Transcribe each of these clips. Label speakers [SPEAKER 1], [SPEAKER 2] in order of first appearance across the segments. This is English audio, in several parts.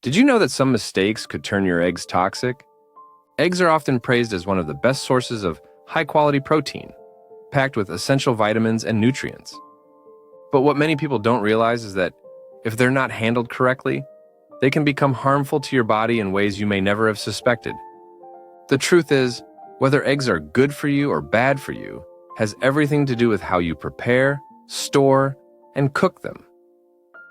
[SPEAKER 1] Did you know that some mistakes could turn your eggs toxic? Eggs are often praised as one of the best sources of high-quality protein, packed with essential vitamins and nutrients. But what many people don't realize is that if they're not handled correctly, they can become harmful to your body in ways you may never have suspected. The truth is, whether eggs are good for you or bad for you has everything to do with how you prepare, store, and cook them.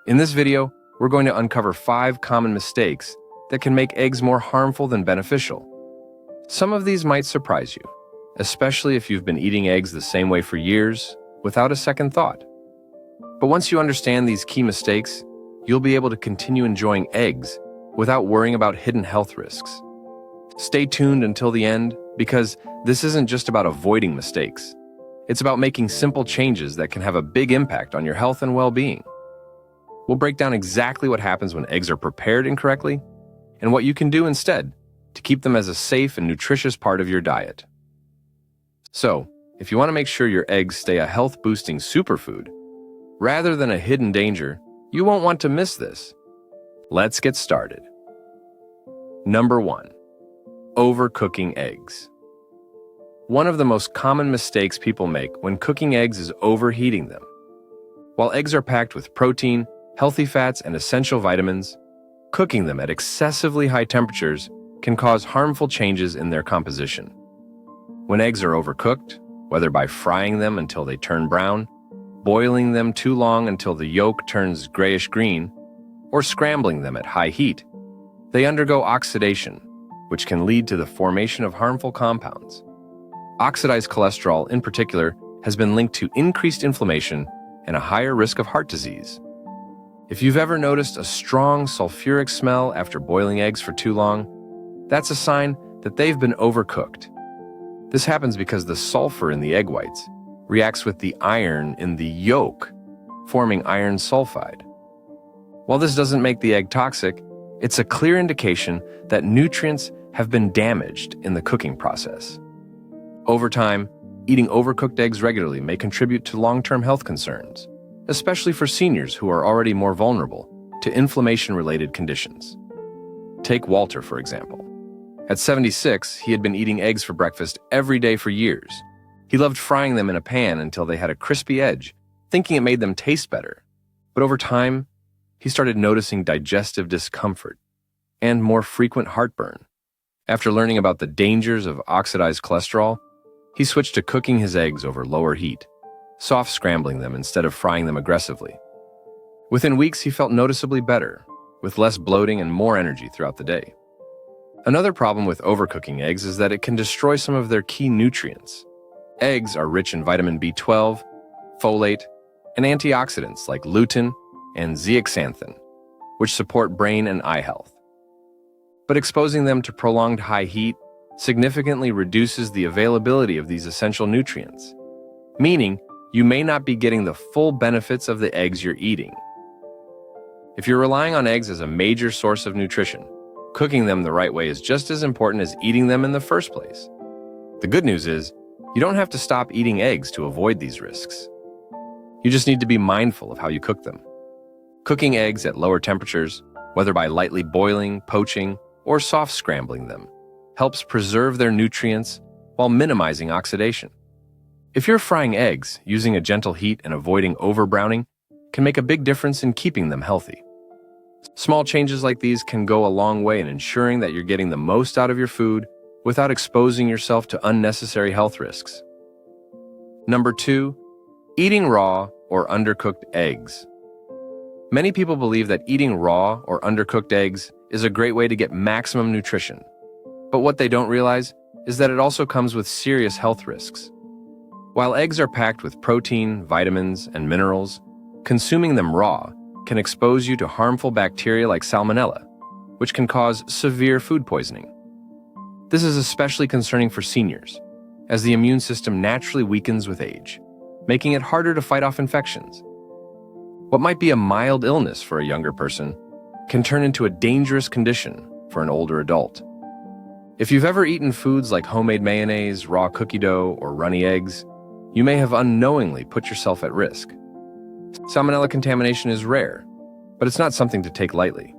[SPEAKER 1] In this video, we're going to uncover 5 common mistakes that can make eggs more harmful than beneficial. Some of these might surprise you, especially if you've been eating eggs the same way for years without a second thought. But once you understand these key mistakes, you'll be able to continue enjoying eggs without worrying about hidden health risks. Stay tuned until the end, because this isn't just about avoiding mistakes. It's about making simple changes that can have a big impact on your health and well-being. We'll break down exactly what happens when eggs are prepared incorrectly and what you can do instead to keep them as a safe and nutritious part of your diet. So, if you want to make sure your eggs stay a health-boosting superfood, rather than a hidden danger, you won't want to miss this. Let's get started. Number 1. Overcooking eggs. One of the most common mistakes people make when cooking eggs is overheating them. While eggs are packed with protein, healthy fats, and essential vitamins, cooking them at excessively high temperatures can cause harmful changes in their composition. When eggs are overcooked, whether by frying them until they turn brown, boiling them too long until the yolk turns grayish-green, or scrambling them at high heat, they undergo oxidation, which can lead to the formation of harmful compounds. Oxidized cholesterol, in particular, has been linked to increased inflammation and a higher risk of heart disease. If you've ever noticed a strong sulfuric smell after boiling eggs for too long, that's a sign that they've been overcooked. This happens because the sulfur in the egg whites reacts with the iron in the yolk, forming iron sulfide. While this doesn't make the egg toxic, it's a clear indication that nutrients have been damaged in the cooking process. Over time, eating overcooked eggs regularly may contribute to long-term health concerns, especially for seniors who are already more vulnerable to inflammation-related conditions. Take Walter, for example. At 76, he had been eating eggs for breakfast every day for years. He loved frying them in a pan until they had a crispy edge, thinking it made them taste better. But over time, he started noticing digestive discomfort and more frequent heartburn. After learning about the dangers of oxidized cholesterol, he switched to cooking his eggs over lower heat, soft scrambling them instead of frying them aggressively. Within weeks, he felt noticeably better, with less bloating and more energy throughout the day. Another problem with overcooking eggs is that it can destroy some of their key nutrients. Eggs are rich in vitamin B12, folate, and antioxidants like lutein and zeaxanthin, which support brain and eye health. But exposing them to prolonged high heat significantly reduces the availability of these essential nutrients, meaning you may not be getting the full benefits of the eggs you're eating. If you're relying on eggs as a major source of nutrition, cooking them the right way is just as important as eating them in the first place. The good news is, you don't have to stop eating eggs to avoid these risks. You just need to be mindful of how you cook them. Cooking eggs at lower temperatures, whether by lightly boiling, poaching, or soft scrambling them, helps preserve their nutrients while minimizing oxidation. If you're frying eggs, using a gentle heat and avoiding over-browning can make a big difference in keeping them healthy. Small changes like these can go a long way in ensuring that you're getting the most out of your food without exposing yourself to unnecessary health risks. Number 2, eating raw or undercooked eggs. Many people believe that eating raw or undercooked eggs is a great way to get maximum nutrition. But what they don't realize is that it also comes with serious health risks. While eggs are packed with protein, vitamins, and minerals, consuming them raw can expose you to harmful bacteria like salmonella, which can cause severe food poisoning. This is especially concerning for seniors, as the immune system naturally weakens with age, making it harder to fight off infections. What might be a mild illness for a younger person can turn into a dangerous condition for an older adult. If you've ever eaten foods like homemade mayonnaise, raw cookie dough, or runny eggs, you may have unknowingly put yourself at risk. Salmonella contamination is rare, but it's not something to take lightly.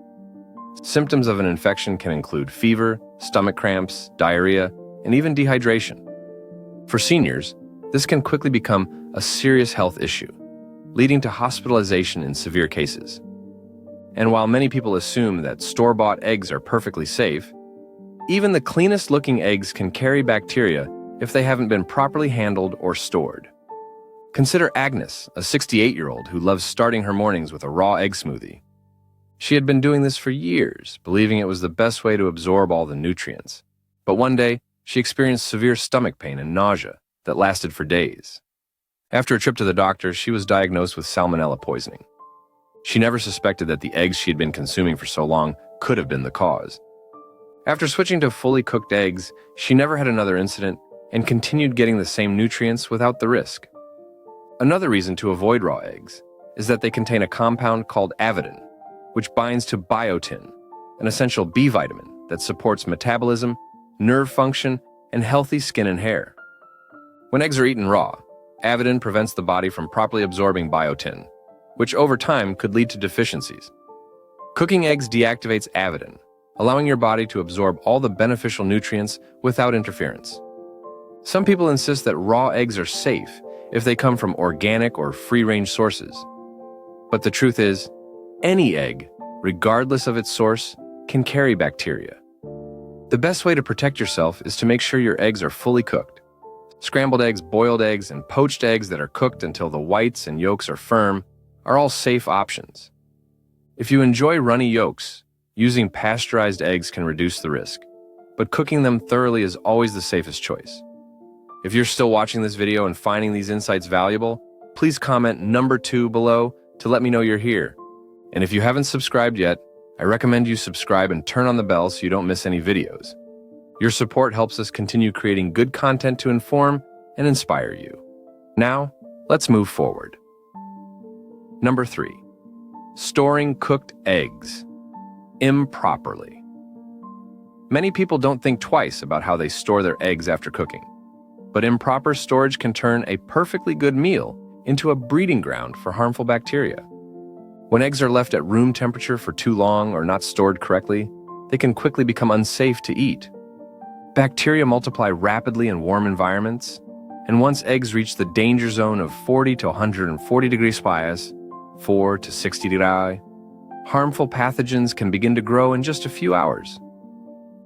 [SPEAKER 1] Symptoms of an infection can include fever, stomach cramps, diarrhea, and even dehydration. For seniors, this can quickly become a serious health issue, leading to hospitalization in severe cases. And while many people assume that store-bought eggs are perfectly safe, even the cleanest-looking eggs can carry bacteria if they haven't been properly handled or stored. Consider Agnes, a 68-year-old who loves starting her mornings with a raw egg smoothie. She had been doing this for years, believing it was the best way to absorb all the nutrients. But one day, she experienced severe stomach pain and nausea that lasted for days. After a trip to the doctor, she was diagnosed with salmonella poisoning. She never suspected that the eggs she had been consuming for so long could have been the cause. After switching to fully cooked eggs, she never had another incident and continued getting the same nutrients without the risk. Another reason to avoid raw eggs is that they contain a compound called avidin, which binds to biotin, an essential B vitamin that supports metabolism, nerve function, and healthy skin and hair. When eggs are eaten raw, avidin prevents the body from properly absorbing biotin, which over time could lead to deficiencies. Cooking eggs deactivates avidin, allowing your body to absorb all the beneficial nutrients without interference. Some people insist that raw eggs are safe if they come from organic or free-range sources. But the truth is, any egg, regardless of its source, can carry bacteria. The best way to protect yourself is to make sure your eggs are fully cooked. Scrambled eggs, boiled eggs, and poached eggs that are cooked until the whites and yolks are firm are all safe options. If you enjoy runny yolks, using pasteurized eggs can reduce the risk, but cooking them thoroughly is always the safest choice. If you're still watching this video and finding these insights valuable, please comment number 2 below to let me know you're here. And if you haven't subscribed yet, I recommend you subscribe and turn on the bell so you don't miss any videos. Your support helps us continue creating good content to inform and inspire you. Now, let's move forward. Number 3. Storing cooked eggs improperly. Many people don't think twice about how they store their eggs after cooking, but improper storage can turn a perfectly good meal into a breeding ground for harmful bacteria. When eggs are left at room temperature for too long or not stored correctly, they can quickly become unsafe to eat. Bacteria multiply rapidly in warm environments, and once eggs reach the danger zone of 40 to 140 degrees Celsius, 4 to 60 degrees, harmful pathogens can begin to grow in just a few hours.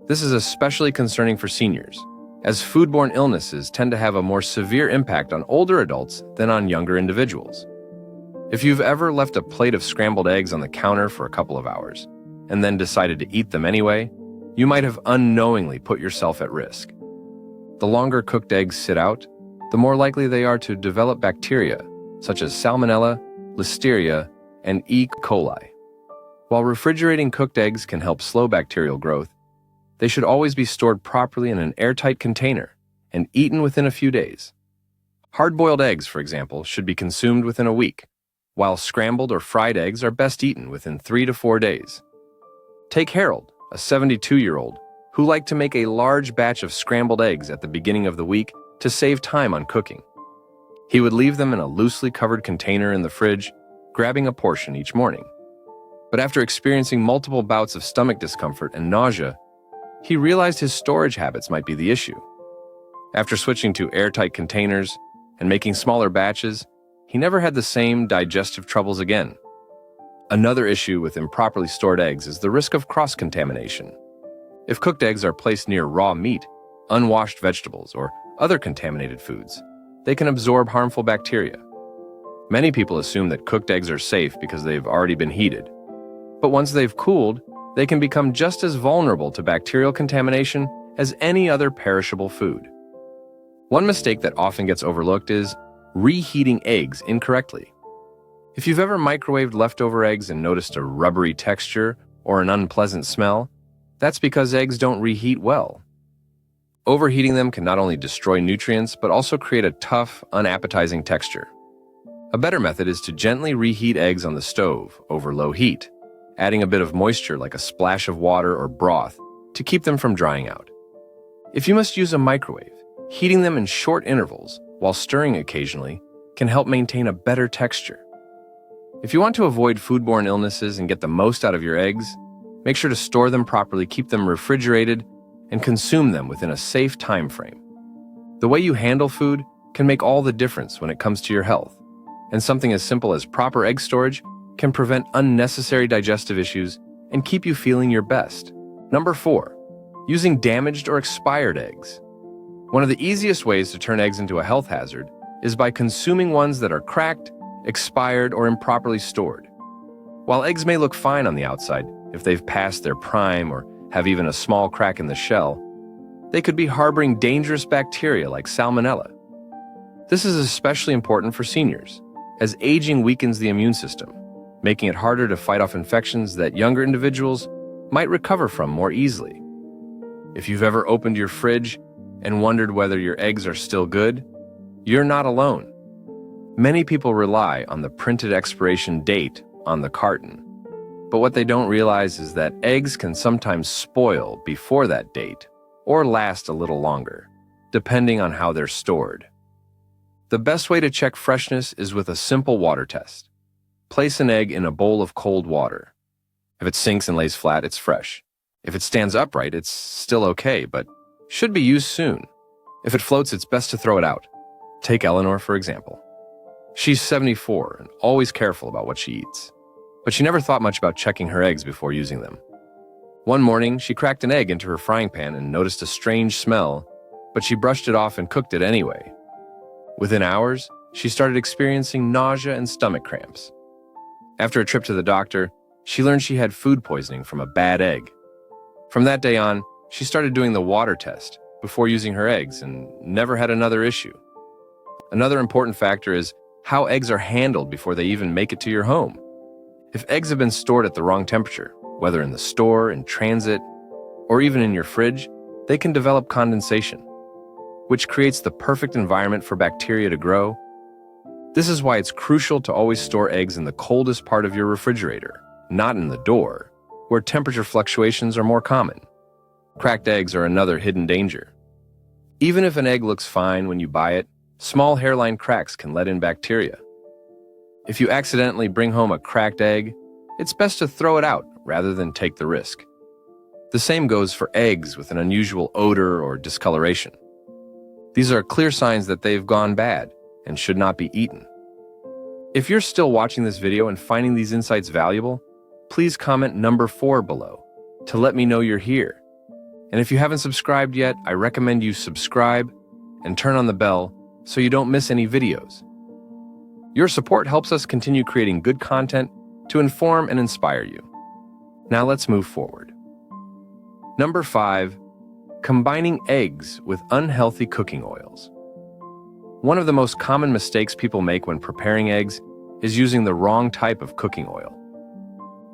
[SPEAKER 1] This is especially concerning for seniors, as foodborne illnesses tend to have a more severe impact on older adults than on younger individuals. If you've ever left a plate of scrambled eggs on the counter for a couple of hours, and then decided to eat them anyway, you might have unknowingly put yourself at risk. The longer cooked eggs sit out, the more likely they are to develop bacteria, such as Salmonella, Listeria, and E. coli. While refrigerating cooked eggs can help slow bacterial growth, they should always be stored properly in an airtight container and eaten within a few days. Hard-boiled eggs, for example, should be consumed within a week, while scrambled or fried eggs are best eaten within 3 to 4 days. Take Harold, a 72-year-old, who liked to make a large batch of scrambled eggs at the beginning of the week to save time on cooking. He would leave them in a loosely covered container in the fridge, grabbing a portion each morning. But after experiencing multiple bouts of stomach discomfort and nausea, he realized his storage habits might be the issue. After switching to airtight containers and making smaller batches, he never had the same digestive troubles again. Another issue with improperly stored eggs is the risk of cross-contamination. If cooked eggs are placed near raw meat, unwashed vegetables, or other contaminated foods, they can absorb harmful bacteria. Many people assume that cooked eggs are safe because they've already been heated. But once they've cooled, they can become just as vulnerable to bacterial contamination as any other perishable food. One mistake that often gets overlooked is reheating eggs incorrectly. If you've ever microwaved leftover eggs and noticed a rubbery texture or an unpleasant smell, that's because eggs don't reheat well. Overheating them can not only destroy nutrients, but also create a tough, unappetizing texture. A better method is to gently reheat eggs on the stove over low heat, adding a bit of moisture like a splash of water or broth to keep them from drying out. If you must use a microwave, heating them in short intervals while stirring occasionally can help maintain a better texture. If you want to avoid foodborne illnesses and get the most out of your eggs, Make sure to store them properly, keep them refrigerated, and consume them within a safe time frame. The way you handle food can make all the difference when it comes to your health, and something as simple as proper egg storage can prevent unnecessary digestive issues and keep you feeling your best. Number 4, using damaged or expired eggs. One of the easiest ways to turn eggs into a health hazard is by consuming ones that are cracked, expired, or improperly stored. While eggs may look fine on the outside, if they've passed their prime or have even a small crack in the shell, they could be harboring dangerous bacteria like salmonella. This is especially important for seniors, as aging weakens the immune system, making it harder to fight off infections that younger individuals might recover from more easily. If you've ever opened your fridge and wondered whether your eggs are still good, you're not alone. Many people rely on the printed expiration date on the carton, but what they don't realize is that eggs can sometimes spoil before that date or last a little longer, depending on how they're stored. The best way to check freshness is with a simple water test. Place an egg in a bowl of cold water. If it sinks and lays flat, it's fresh. If it stands upright, it's still okay, but should be used soon. If it floats, it's best to throw it out. Take Eleanor, for example. She's 74 and always careful about what she eats, but she never thought much about checking her eggs before using them. One morning, she cracked an egg into her frying pan and noticed a strange smell, but she brushed it off and cooked it anyway. Within hours, she started experiencing nausea and stomach cramps. After a trip to the doctor, she learned she had food poisoning from a bad egg. From that day on, she started doing the water test before using her eggs and never had another issue. Another important factor is how eggs are handled before they even make it to your home. If eggs have been stored at the wrong temperature, whether in the store, in transit, or even in your fridge, they can develop condensation, which creates the perfect environment for bacteria to grow. This is why it's crucial to always store eggs in the coldest part of your refrigerator, not in the door, where temperature fluctuations are more common. Cracked eggs are another hidden danger. Even if an egg looks fine when you buy it, small hairline cracks can let in bacteria. If you accidentally bring home a cracked egg, it's best to throw it out rather than take the risk. The same goes for eggs with an unusual odor or discoloration. These are clear signs that they've gone bad and should not be eaten. If you're still watching this video and finding these insights valuable, please comment number 4 below to let me know you're here. And if you haven't subscribed yet, I recommend you subscribe and turn on the bell so you don't miss any videos. Your support helps us continue creating good content to inform and inspire you. Now let's move forward. Number 5, combining eggs with unhealthy cooking oils. One of the most common mistakes people make when preparing eggs is using the wrong type of cooking oil.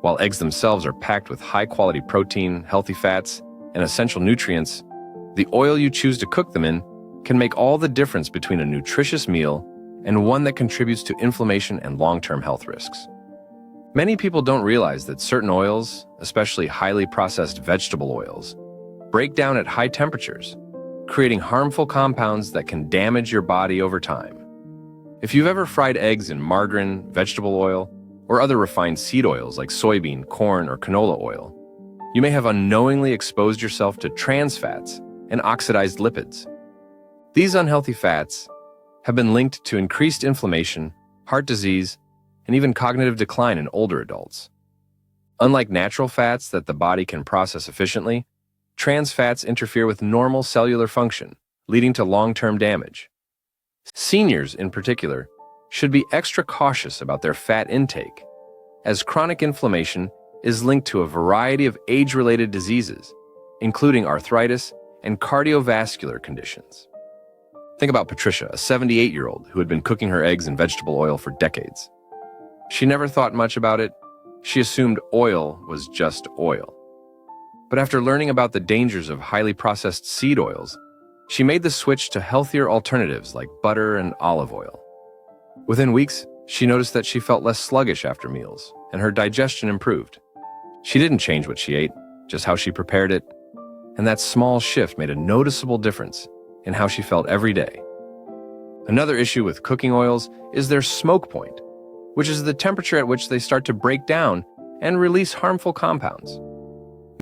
[SPEAKER 1] While eggs themselves are packed with high-quality protein, healthy fats, and essential nutrients, the oil you choose to cook them in can make all the difference between a nutritious meal and one that contributes to inflammation and long-term health risks. Many people don't realize that certain oils, especially highly processed vegetable oils, break down at high temperatures, creating harmful compounds that can damage your body over time. If you've ever fried eggs in margarine, vegetable oil, or other refined seed oils like soybean, corn, or canola oil, you may have unknowingly exposed yourself to trans fats and oxidized lipids. These unhealthy fats have been linked to increased inflammation, heart disease, and even cognitive decline in older adults. Unlike natural fats that the body can process efficiently, trans fats interfere with normal cellular function, leading to long-term damage. Seniors, in particular, should be extra cautious about their fat intake, as chronic inflammation is linked to a variety of age-related diseases, including arthritis and cardiovascular conditions. Think about Patricia, a 78-year-old who had been cooking her eggs in vegetable oil for decades. She never thought much about it. She assumed oil was just oil. But after learning about the dangers of highly processed seed oils, she made the switch to healthier alternatives like butter and olive oil. Within weeks, she noticed that she felt less sluggish after meals, and her digestion improved. She didn't change what she ate, just how she prepared it, and that small shift made a noticeable difference in how she felt every day. Another issue with cooking oils is their smoke point, which is the temperature at which they start to break down and release harmful compounds.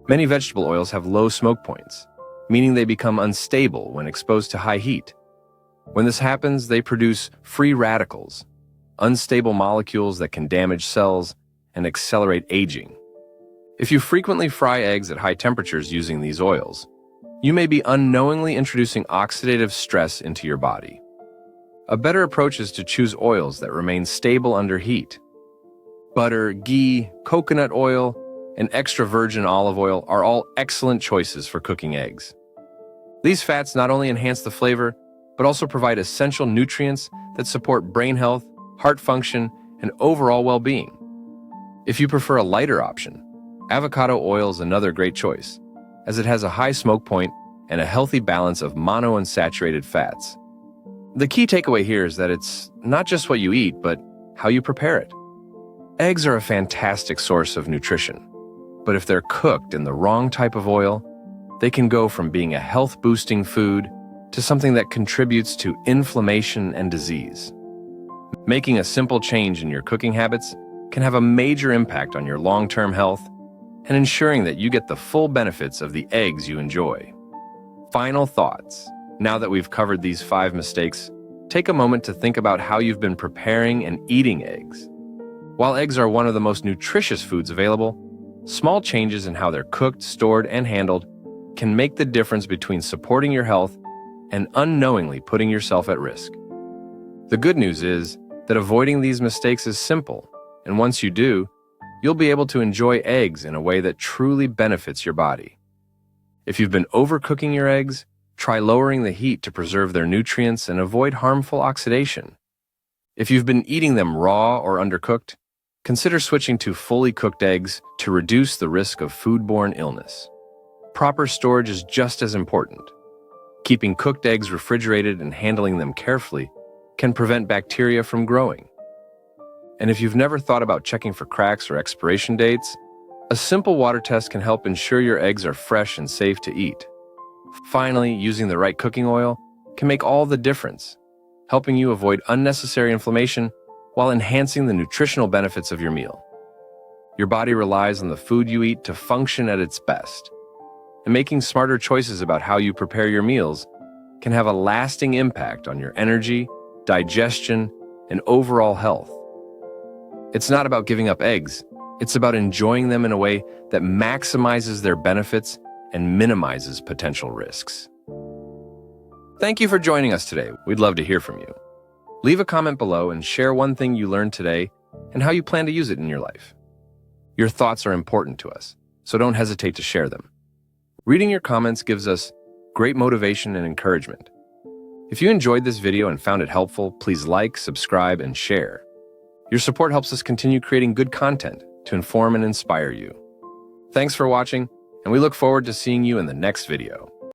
[SPEAKER 1] Many vegetable oils have low smoke points, meaning they become unstable when exposed to high heat. When this happens, they produce free radicals, unstable molecules that can damage cells and accelerate aging. If you frequently fry eggs at high temperatures using these oils, you may be unknowingly introducing oxidative stress into your body. A better approach is to choose oils that remain stable under heat. Butter, ghee, coconut oil, and extra virgin olive oil are all excellent choices for cooking eggs. These fats not only enhance the flavor, but also provide essential nutrients that support brain health, heart function, and overall well-being. If you prefer a lighter option, avocado oil is another great choice, as it has a high smoke point and a healthy balance of monounsaturated fats. The key takeaway here is that it's not just what you eat, but how you prepare it. Eggs are a fantastic source of nutrition, but if they're cooked in the wrong type of oil, they can go from being a health-boosting food to something that contributes to inflammation and disease. Making a simple change in your cooking habits can have a major impact on your long-term health and ensuring that you get the full benefits of the eggs you enjoy. Final thoughts. Now that we've covered these 5 mistakes, take a moment to think about how you've been preparing and eating eggs. While eggs are one of the most nutritious foods available, small changes in how they're cooked, stored, and handled can make the difference between supporting your health and unknowingly putting yourself at risk. The good news is that avoiding these mistakes is simple, and once you do, you'll be able to enjoy eggs in a way that truly benefits your body. If you've been overcooking your eggs, try lowering the heat to preserve their nutrients and avoid harmful oxidation. If you've been eating them raw or undercooked, consider switching to fully cooked eggs to reduce the risk of foodborne illness. Proper storage is just as important. Keeping cooked eggs refrigerated and handling them carefully can prevent bacteria from growing. And if you've never thought about checking for cracks or expiration dates, a simple water test can help ensure your eggs are fresh and safe to eat. Finally, using the right cooking oil can make all the difference, helping you avoid unnecessary inflammation while enhancing the nutritional benefits of your meal. Your body relies on the food you eat to function at its best, and making smarter choices about how you prepare your meals can have a lasting impact on your energy, digestion, and overall health. It's not about giving up eggs, it's about enjoying them in a way that maximizes their benefits and minimizes potential risks. Thank you for joining us today. We'd love to hear from you. Leave a comment below and share one thing you learned today and how you plan to use it in your life. Your thoughts are important to us, so don't hesitate to share them. Reading your comments gives us great motivation and encouragement. If you enjoyed this video and found it helpful, please like, subscribe, and share. Your support helps us continue creating good content to inform and inspire you. Thanks for watching, and we look forward to seeing you in the next video.